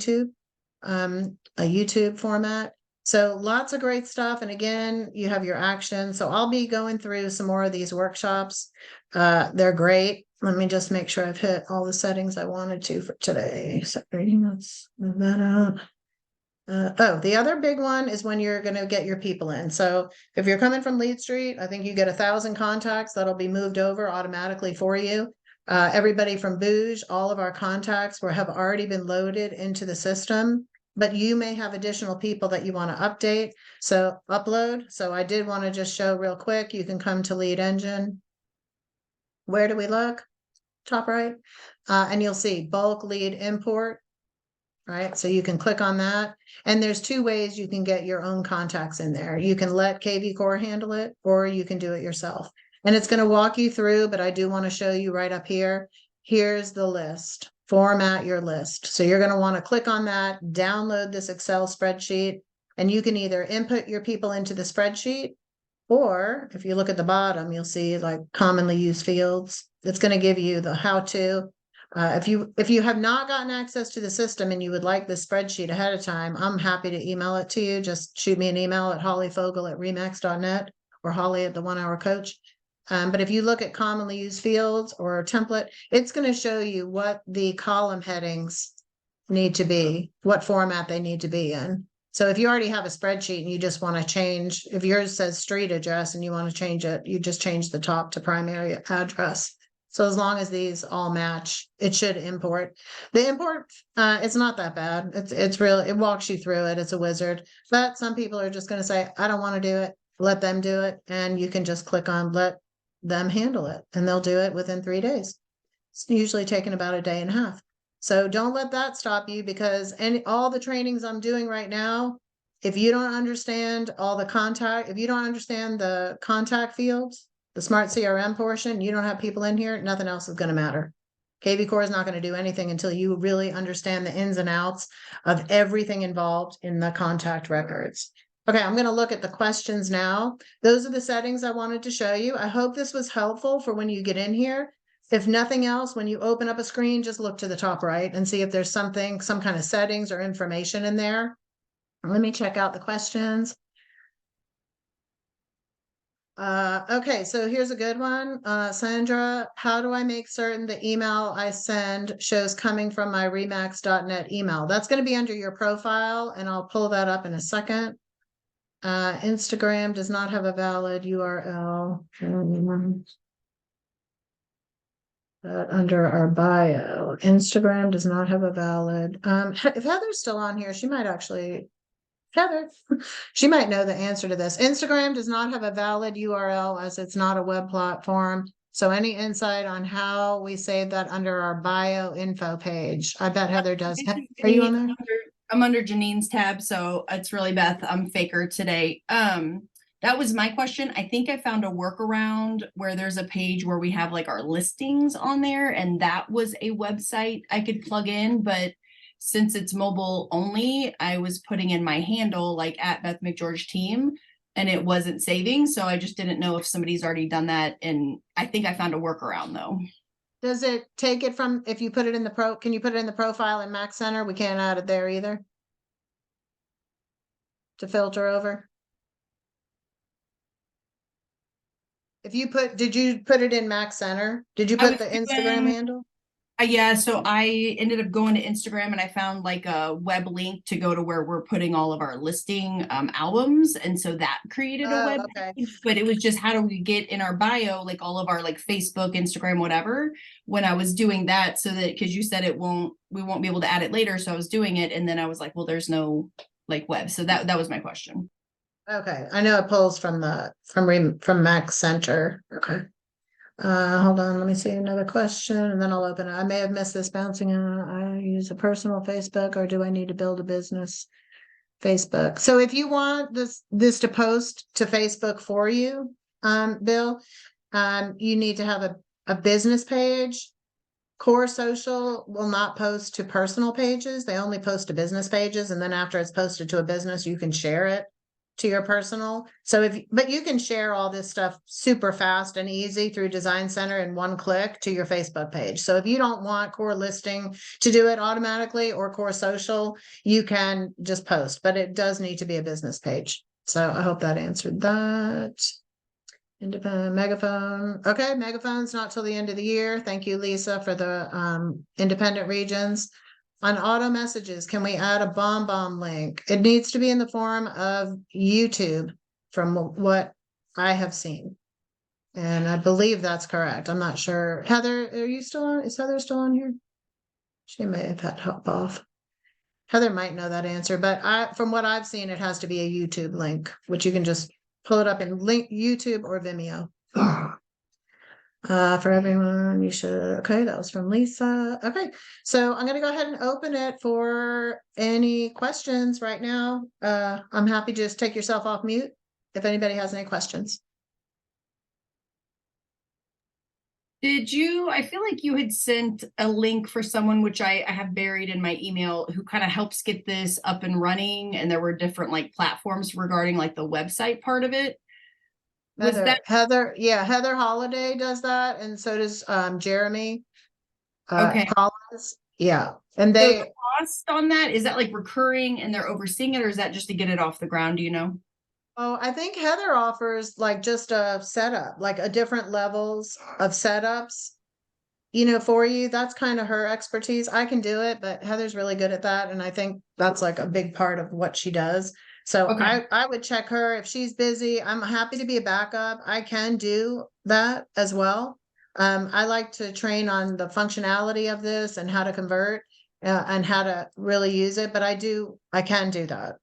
YouTube format. So lots of great stuff. And again, you have your action. So I'll be going through some more of these workshops. They're great. Let me just make sure I've hit all the settings I wanted to for today. Sorry, let's move that out. The other big one is when you're going to get your people in. So if you're coming from Lead Street, I think you get 1,000 contacts that'll be moved over automatically for you. Everybody from Booge, all of our contacts have already been loaded into the system, but you may have additional people that you want to update. So upload. So I did want to just show real quick, you can come to Lead Engine. Where do we look? Top right. And you'll see bulk lead import. Right, so you can click on that, and there's 2 ways you can get your own contacts in there. You can let KvCore handle it, or you can do it yourself. And it's going to walk you through, but I do want to show you right up here. Here's the list. Format your list. So you're going to want to click on that, download this Excel spreadsheet, and you can either input your people into the spreadsheet, or if you look at the bottom, you'll see like commonly used fields. It's going to give you the how-to. If you have not gotten access to the system and you would like the spreadsheet ahead of time, I'm happy to email it to you. Just shoot me an email at hollyfogle@remax.net or Holly at the 1 Hour Coach. But if you look at commonly used fields or template, it's going to show you what the column headings need to be, what format they need to be in. So if you already have a spreadsheet and you just want to change, if yours says street address and you want to change it, you just change the top to primary address. So as long as these all match, it should import. The import, it's not that bad. It's real. It walks you through it. It's a wizard. But some people are just going to say, I don't want to do it. Let them do it. And you can just click on let them handle it. And they'll do it within 3 days. It's usually taking about a day and a half. So don't let that stop you, because all the trainings I'm doing right now, if you don't understand if you don't understand the contact fields, the smart CRM portion, you don't have people in here, nothing else is going to matter. KvCore is not going to do anything until you really understand the ins and outs of everything involved in the contact records. Okay, I'm going to look at the questions now. Those are the settings I wanted to show you. I hope this was helpful for when you get in here. If nothing else, when you open up a screen, just look to the top right and see if there's some kind of settings or information in there. Let me check out the questions. Okay, so here's a good one. Sandra, how do I make certain the email I send shows coming from my remax.net email? That's going to be under your profile, and I'll pull that up in a second. Instagram does not have a valid URL. Under our bio, Instagram does not have a valid. If Heather's still on here, she might actually. Heather, she might know the answer to this. Instagram does not have a valid URL as it's not a web platform. So any insight on how we save that under our bio info page? I bet Heather does. Are you on there?
I'm under Janine's tab, so it's really Beth. I'm faker today. That was my question. I think I found a workaround where there's a page where we have like our listings on there, and that was a website I could plug in, but since it's mobile only, I was putting in my handle like at Beth McGeorge Team, and it wasn't saving. So I just didn't know if somebody's already done that. And I think I found a workaround though.
Does it take it from, if you put it in the can you put it in the profile in Mac Center? We can't add it there either. To filter over. If you did you put it in Mac Center? Did you
I
put
was
the Instagram
doing,
handle?
yeah, so I ended up going to Instagram and I found like a web link to go to where we're putting all of our listing albums. And so that created a
Oh,
web
okay.
page, but it was just how do we get in our bio, like all of our like Facebook, Instagram, whatever, when I was doing that so that because you said we won't be able to add it later. So I was doing it and then I was like, well, there's no like web. So that was my question.
Okay, I know it pulls from from Mac Center. Okay. Hold on, let me see another question and then I'll open it. I may have missed this bouncing. I use a personal Facebook or do I need to build a business Facebook? So if you want this to post to Facebook for you, Bill, you need to have a business page. Core Social will not post to personal pages. They only post to business pages. And then after it's posted to a business, you can share it to your personal. So but you can share all this stuff super fast and easy through Design Center in one click to your Facebook page. So if you don't want Core Listing to do it automatically or Core Social, you can just post, but it does need to be a business page. So I hope that answered that. Independent megaphone. Okay, megaphone's not till the end of the year. Thank you, Lisa, for the independent regions. On auto messages, can we add a bomb link? It needs to be in the form of YouTube from what I have seen. And I believe that's correct. I'm not sure. Heather, are you still on? Is Heather still on here? She may have had to hop off. Heather might know that answer, but from what I've seen, it has to be a YouTube link, which you can just pull it up in link YouTube or Vimeo. For everyone, you should. Okay, that was from Lisa. Okay, so I'm going to go ahead and open it for any questions right now. I'm happy to just take yourself off mute if anybody has any questions.
I feel like you had sent a link for someone, which I have buried in my email, who kind of helps get this up and running. And there were different like platforms regarding like the website part of it. Was that
Heather Holiday does that, and so does Jeremy
okay?
Collins. Yeah, and
So
they
the cost on that, is that like recurring and they're overseeing it, or is that just to get it off the ground? Do you know?
Oh, I think Heather offers like just a setup, like a different levels of setups, for you. That's kind of her expertise. I can do it, but Heather's really good at that. And I think that's like a big part of what she does. So
Okay.
I would check her if she's busy. I'm happy to be a backup. I can do that as well. I like to train on the functionality of this and how to convert and how to really use it, but I can do that.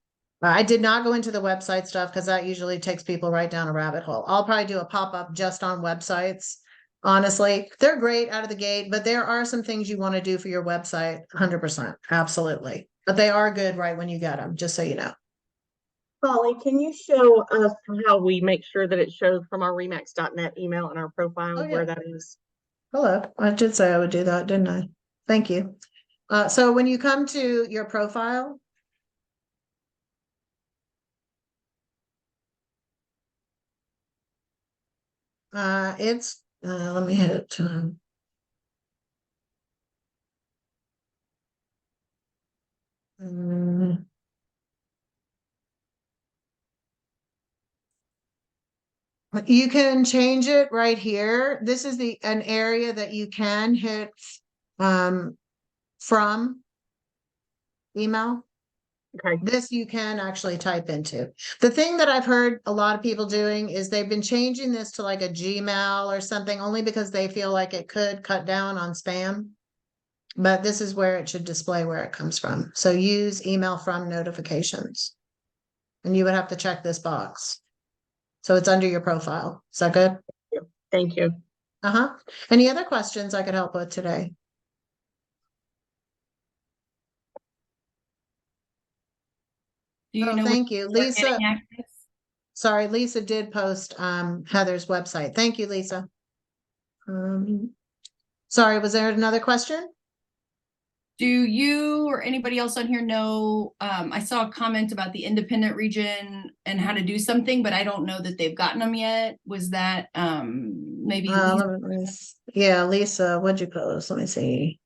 I did not go into the website stuff because that usually takes people right down a rabbit hole. I'll probably do a pop-up just on websites. Honestly, they're great out of the gate, but there are some things you want to do for your website. 100%. Absolutely. But they are good right when you get them, just so you know.
Holly, can you show us how we make sure that it shows from our remax.net email in our profile
Oh, yeah.
where that is?
Hello. I did say I would do that, didn't I? Thank you. So when you come to your profile, let me hit it. You can change it right here. This is an area that you can hit from email.
Okay.
This you can actually type into. The thing that I've heard a lot of people doing is they've been changing this to like a Gmail or something only because they feel like it could cut down on spam. But this is where it should display where it comes from. So use email from notifications. And you would have to check this box. So it's under your profile. Is that good?
Thank you.
Uh-huh. Any other questions I could help with today?
Do you know
Thank you, Lisa.
access?
Sorry, Lisa did post Heather's website. Thank you, Lisa. Sorry, was there another question?
Do you or anybody else on here know, I saw a comment about the independent region and how to do something, but I don't know that they've gotten them yet. Was that, maybe, Lisa?
Yeah, Lisa, what'd you post? Let me see.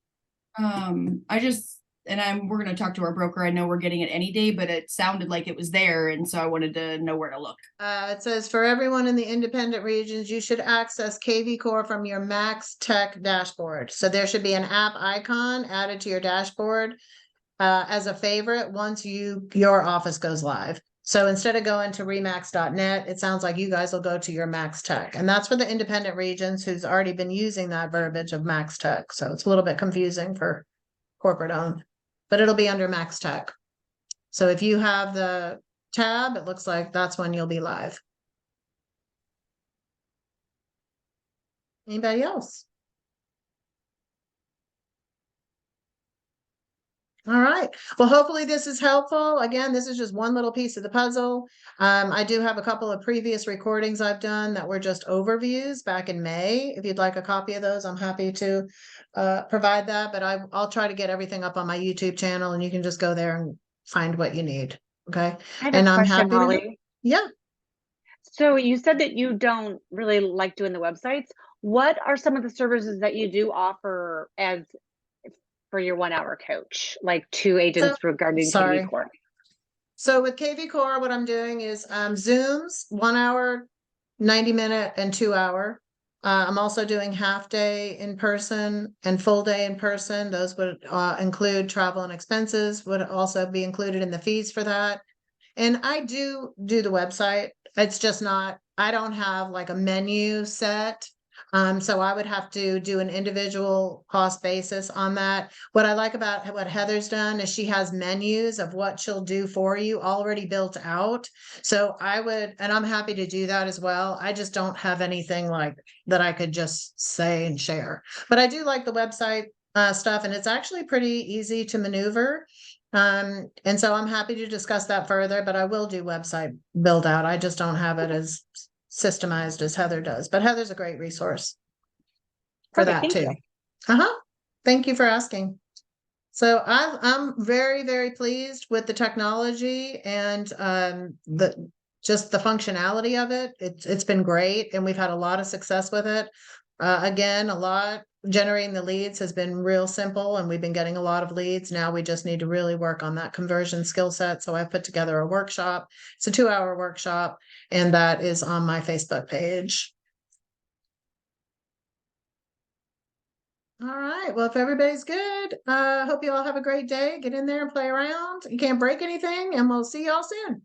We're gonna talk to our broker. I know we're getting it any day, but it sounded like it was there, and so I wanted to know where to look.
It says for everyone in the independent regions, you should access KvCore from your Max Tech dashboard. So there should be an app icon added to your dashboard as a favorite once your office goes live. So instead of going to remax.net, it sounds like you guys will go to your Max Tech. And that's for the independent regions who's already been using that verbiage of Max Tech. So it's a little bit confusing for corporate owned, but it'll be under Max Tech. So if you have the tab, it looks like that's when you'll be live. Anybody else? All right. Well, hopefully this is helpful. Again, this is just one little piece of the puzzle. I do have a couple of previous recordings I've done that were just overviews back in May. If you'd like a copy of those, I'm happy to provide that, but I'll try to get everything up on my YouTube channel and you can just go there and find what you need. Okay.
I have
And
a
I'm
question,
happy to,
Holly.
yeah.
So you said that you don't really like doing the websites. What are some of the services that you do offer as for your 1 hour coach, like to agents regarding
sorry.
KvCore?
So with KvCore, what I'm doing is Zooms, 1 hour, 90-minute and 2 hour. I'm also doing half day in person and full day in person. Those would include travel and expenses, would also be included in the fees for that. And I do the website. It's just not, I don't have like a menu set. So I would have to do an individual cost basis on that. What I like about what Heather's done is she has menus of what she'll do for you already built out. So and I'm happy to do that as well. I just don't have anything like that I could just say and share. But I do like the website stuff, and it's actually pretty easy to maneuver. And so I'm happy to discuss that further, but I will do website build out. I just don't have it as systemized as Heather does, but Heather's a great resource for
Okay,
that
thank
too.
you.
Thank you for asking. So I'm very, very pleased with the technology and just the functionality of it. It's been great, and we've had a lot of success with it. Again, generating the leads has been real simple, and we've been getting a lot of leads. Now we just need to really work on that conversion skill set. So I put together a workshop. It's a 2-hour workshop, and that is on my Facebook page. All right. Well, if everybody's good, hope you all have a great day. Get in there and play around. You can't break anything, and we'll see y'all soon.